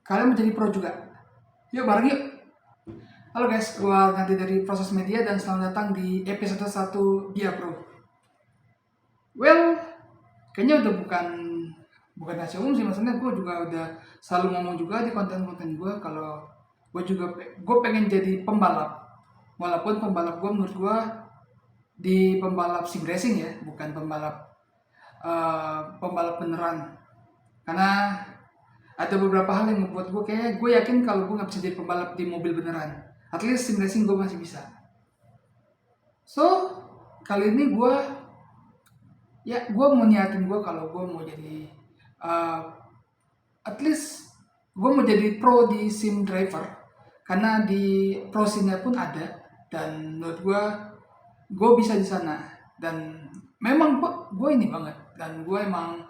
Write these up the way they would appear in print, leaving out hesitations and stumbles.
kalian menjadi pro juga. Yuk bareng yuk. Halo guys, gua Ganti dari Proses Media dan selamat datang di episode 1 Dia Pro. Well, kayaknya udah bukan rahasia umum sih, maksudnya gue juga udah selalu ngomong juga di konten-konten gue kalau gue pengen jadi pembalap. Walaupun pembalap gue menurut gue di pembalap sim racing ya, bukan pembalap beneran. Karena ada beberapa hal yang membuat gue yakin kalau gue nggak bisa jadi pembalap di mobil beneran. At least sim racing gue masih bisa. So kali ini gue mau niatin gue kalau gue mau jadi at least gue mau jadi pro di sim driver, karena di pro simnya pun ada dan menurut gue bisa di sana. Dan memang gue ini banget, dan gue emang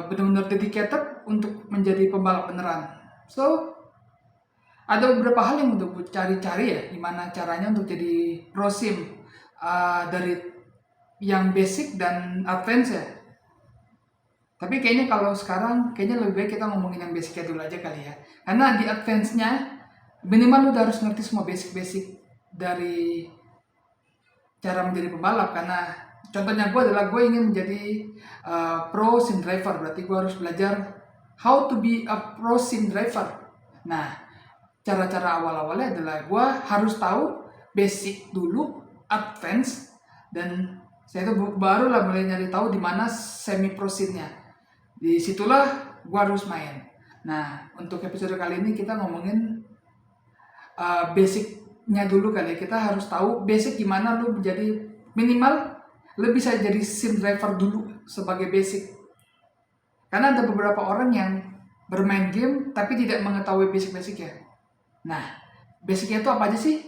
benar-benar dedicated untuk menjadi pembalap beneran. So ada beberapa hal yang udah gue cari-cari ya, gimana caranya untuk jadi pro sim, dari yang basic dan advance ya. Tapi kayaknya kalau sekarang kayaknya lebih baik kita ngomongin yang basicnya dulu aja kali ya. Karena di advance-nya minimal lu udah harus ngerti semua basic-basic dari cara menjadi pembalap. Karena contohnya gue ingin menjadi pro sim driver, berarti gue harus belajar how to be a pro sim driver. Nah, cara-cara awal-awalnya adalah gue harus tahu basic dulu, advance, dan saya itu baru lah mulai nyari tahu di mana semi pro simnya. Disitulah gue harus main. Nah, untuk episode kali ini kita ngomongin basicnya dulu kali ya. Kita harus tahu basic gimana lu menjadi minimal lu bisa jadi sim driver dulu sebagai basic. Karena ada beberapa orang yang bermain game tapi tidak mengetahui basic-basicnya. Nah, basicnya itu apa aja sih?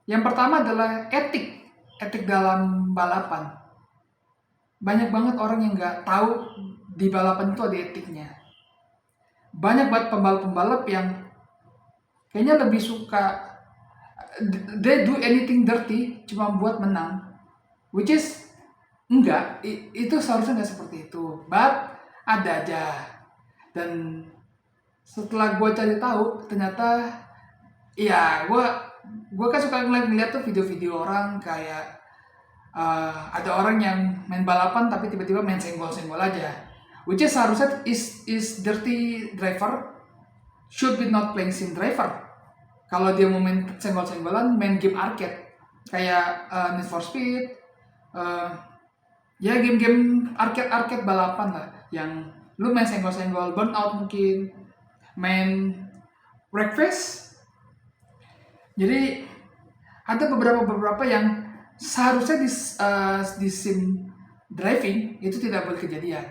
Yang pertama adalah etik dalam balapan. Banyak banget orang yang nggak tahu di balapan itu ada etiknya. Banyak banget pembalap-pembalap yang kayaknya lebih suka they do anything dirty cuma buat menang, which is enggak, itu seharusnya nggak seperti itu, but ada aja. Dan setelah gue cari tahu, ternyata ya gue kan suka ngeliat tuh video-video orang kayak ada orang yang main balapan tapi tiba-tiba main senggol-senggol aja, which is seharusnya is dirty driver should be not playing sim driver. Kalau dia mau main senggol-senggolan, main game arcade kayak Need for Speed, ya game-game arcade balapan lah, yang lu main senggol-senggol, Burnout mungkin, main breakfast. Jadi ada beberapa yang seharusnya di sim driving itu tidak boleh kejadian.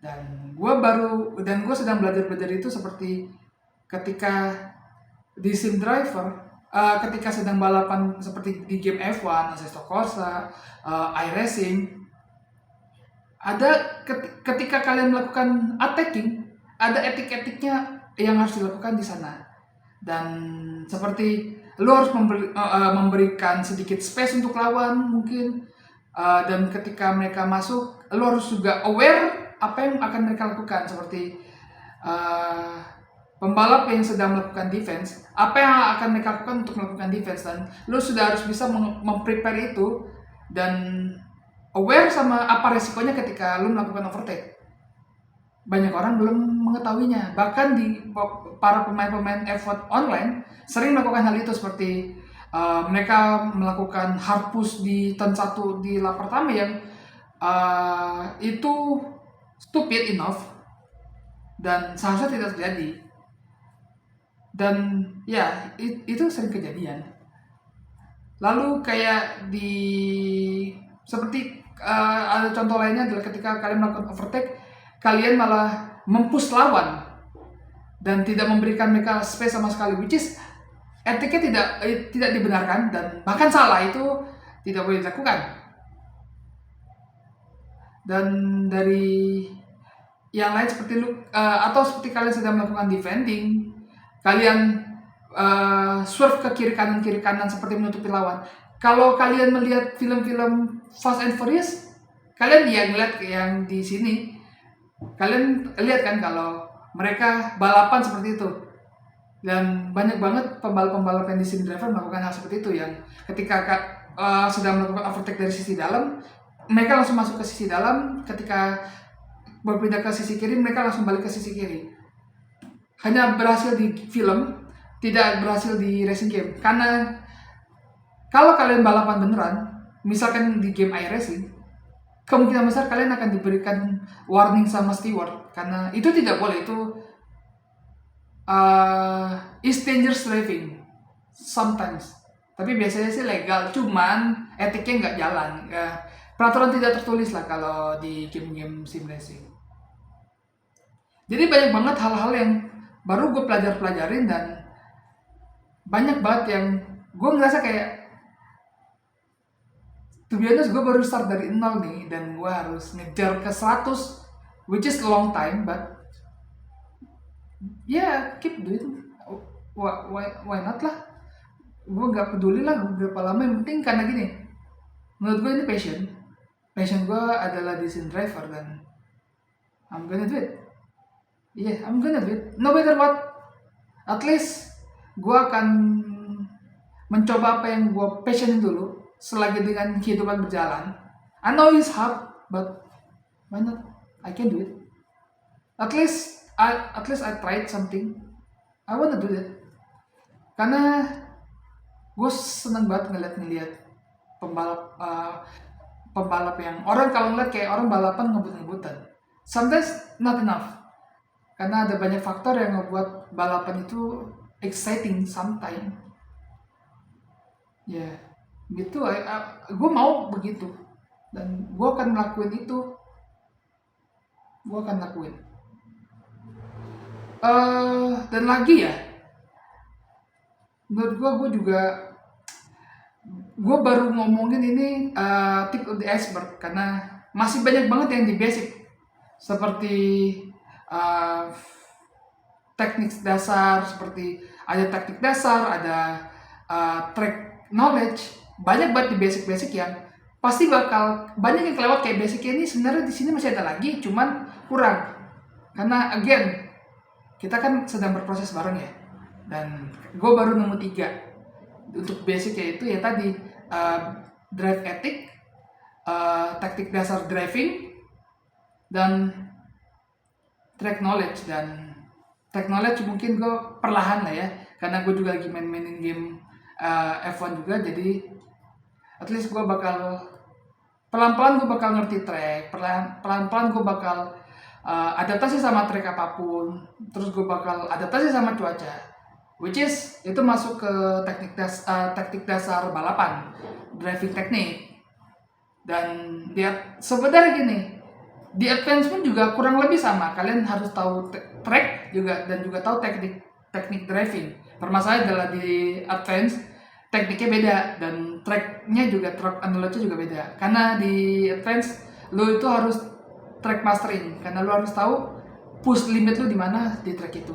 Dan gue sedang belajar itu seperti ketika di sim driver, ketika sedang balapan seperti di game F1, Assetto Corsa, iRacing, ada ketika kalian melakukan attacking, ada etik-etiknya yang harus dilakukan di sana. Dan seperti lu harus memberikan sedikit space untuk lawan mungkin, dan ketika mereka masuk, lu harus juga aware apa yang akan mereka lakukan. Seperti pembalap yang sedang melakukan defense, apa yang akan mereka lakukan untuk melakukan defense, dan lu sudah harus bisa memprepare itu dan aware sama apa resikonya ketika lu melakukan overtake. Banyak orang belum mengetahuinya. Bahkan di para pemain-pemain F1 online sering melakukan hal itu, seperti mereka melakukan hard push di turn 1 di lap pertama yang itu stupid enough dan seharusnya tidak terjadi. Dan ya itu sering kejadian. Lalu kayak seperti ada contoh lainnya adalah ketika kalian melakukan overtake, kalian malah mempush lawan dan tidak memberikan mereka space sama sekali, which is etiknya tidak dibenarkan dan bahkan salah, itu tidak boleh dilakukan. Dan dari yang lain seperti atau seperti kalian sedang melakukan defending, kalian swerve ke kiri kanan seperti menutupi lawan. Kalau kalian melihat film-film Fast and Furious, kalian ngeliat yang di sini, kalian lihat kan kalau mereka balapan seperti itu. Dan banyak banget pembalap-pembalap yang di sim driver melakukan hal seperti itu, yang ketika sedang melakukan overtake dari sisi dalam, mereka langsung masuk ke sisi dalam, ketika berpindah ke sisi kiri, mereka langsung balik ke sisi kiri. Hanya berhasil di film, tidak berhasil di racing game. Karena kalau kalian balapan beneran, misalkan di game iRacing, kemungkinan besar kalian akan diberikan warning sama steward, karena itu tidak boleh, itu is dangerous driving sometimes. Tapi biasanya sih legal, cuman etiknya nggak jalan. Peraturan tidak tertulis lah kalau di game-game sim racing. Jadi banyak banget hal-hal yang baru gue pelajarin, dan banyak banget yang gue ngerasa kayak, to be honest, gue baru start dari 0 nih, dan gue harus ngejar ke 100, which is a long time, but keep doing. Why not lah? Gue gak peduli lah berapa lama, yang penting karena gini, menurut gue ini passion gue adalah di sim driver, dan I'm gonna do it. I'm gonna do it, no matter what. At least gue akan mencoba apa yang gue passionin dulu, selagi dengan kehidupan berjalan. I know it's hard, but why not? I can do it. At least I tried something. I wanna do it. Karena gue seneng banget ngeliat pembalap yang orang, kalau ngeliat kayak orang balapan ngebut-ngebutan. Sometimes not enough. Karena ada banyak faktor yang ngebuat balapan itu exciting sometimes. Gitu. Gue mau begitu, dan gue akan lakuin itu. Dan lagi menurut gue baru ngomongin ini tip of the iceberg, karena masih banyak banget yang di basic, seperti teknik dasar, ada track knowledge, banyak banget di basic yang pasti bakal banyak yang kelewat. Kayak basicnya ini sebenarnya di sini masih ada lagi, cuman kurang, karena again kita kan sedang berproses bareng ya, dan gue baru nemu 3 untuk basic, yaitu tadi drive ethic, taktik dasar driving, dan track knowledge. Dan track knowledge mungkin gue perlahan lah ya, karena gue juga lagi mainin game F1 juga, jadi at least gue bakal pelan-pelan ngerti track, pelan-pelan gue bakal adaptasi sama track apapun, terus gue bakal adaptasi sama cuaca, which is itu masuk ke taktik dasar balapan, driving teknik. Dan sebenarnya gini, di advance pun juga kurang lebih sama, kalian harus tahu track juga, dan juga tahu teknik driving. Permasalahan adalah di advance tekniknya beda, dan tracknya juga, track analogy juga beda. Karena di advance lo itu harus track mastering, karena lo harus tahu push limit lo di mana di track itu.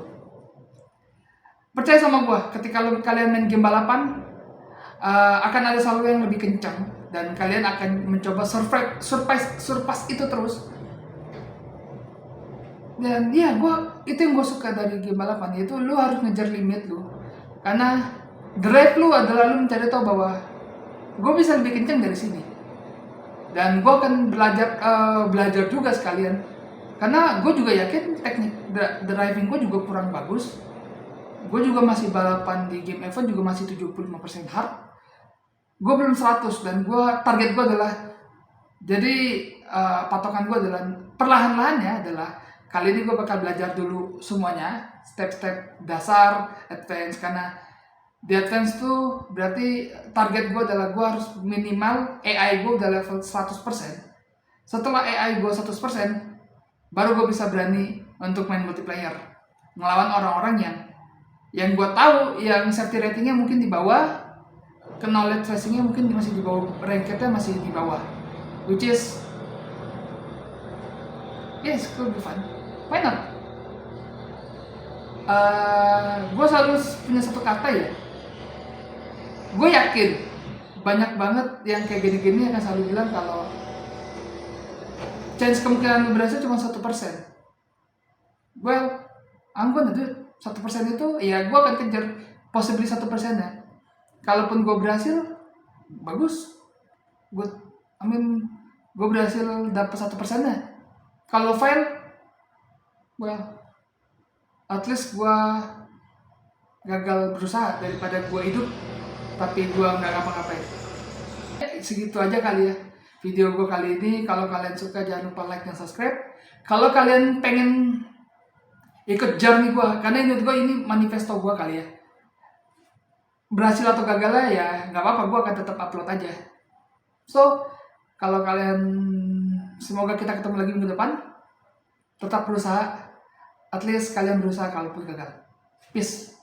Percaya sama gue, ketika kalian main game balapan, akan ada selalu yang lebih kencang, dan kalian akan mencoba surpass itu terus. Dan itu yang gue suka dari game balapan, yaitu lo harus ngejar limit lo. Karena drive lo adalah lo mencari tahu bahwa gue bisa lebih kencang dari sini. Dan gue akan belajar juga sekalian, karena gue juga yakin teknik driving gue juga kurang bagus. Gue juga masih balapan di game F1 juga masih 75% hard. Gue belum 100, dan target gue adalah, jadi patokan gue adalah perlahan-lahannya adalah kali ini gue bakal belajar dulu semuanya, step-step dasar, advance. Karena di advance tuh berarti target gue adalah gue harus minimal AI gue udah level 100%. Setelah AI gue 100%, baru gue bisa berani untuk main multiplayer, ngelawan orang-orang yang gue tahu yang safety ratingnya mungkin di bawah, ke knowledge racingnya mungkin masih di bawah, rankednya masih di bawah, which is yes, could be fun. Why not? Gue selalu punya satu kata ya, gue yakin banyak banget yang kayak gini-gini akan selalu bilang kalau chance kemungkinan lu berhasil cuma 1%. Well, anggun itu 1% itu ya gue akan kejar possibly 1% ya. Kalaupun gue berhasil, bagus, gue gue berhasil dapat 1% ya. Kalau fail, well, at least gue gagal berusaha daripada gue hidup tapi gue nggak ngapa-ngapain. Segitu aja kali ya video gue kali ini. Kalau kalian suka jangan lupa like dan subscribe. Kalau kalian pengen ikut journey gue, karena menurut gue ini manifesto gue kali ya, berhasil atau gagalnya ya nggak apa-apa, gue akan tetap upload aja. So kalau kalian, semoga kita ketemu lagi minggu depan. Tetap berusaha, at least kalian berusaha kalaupun gagal. Peace.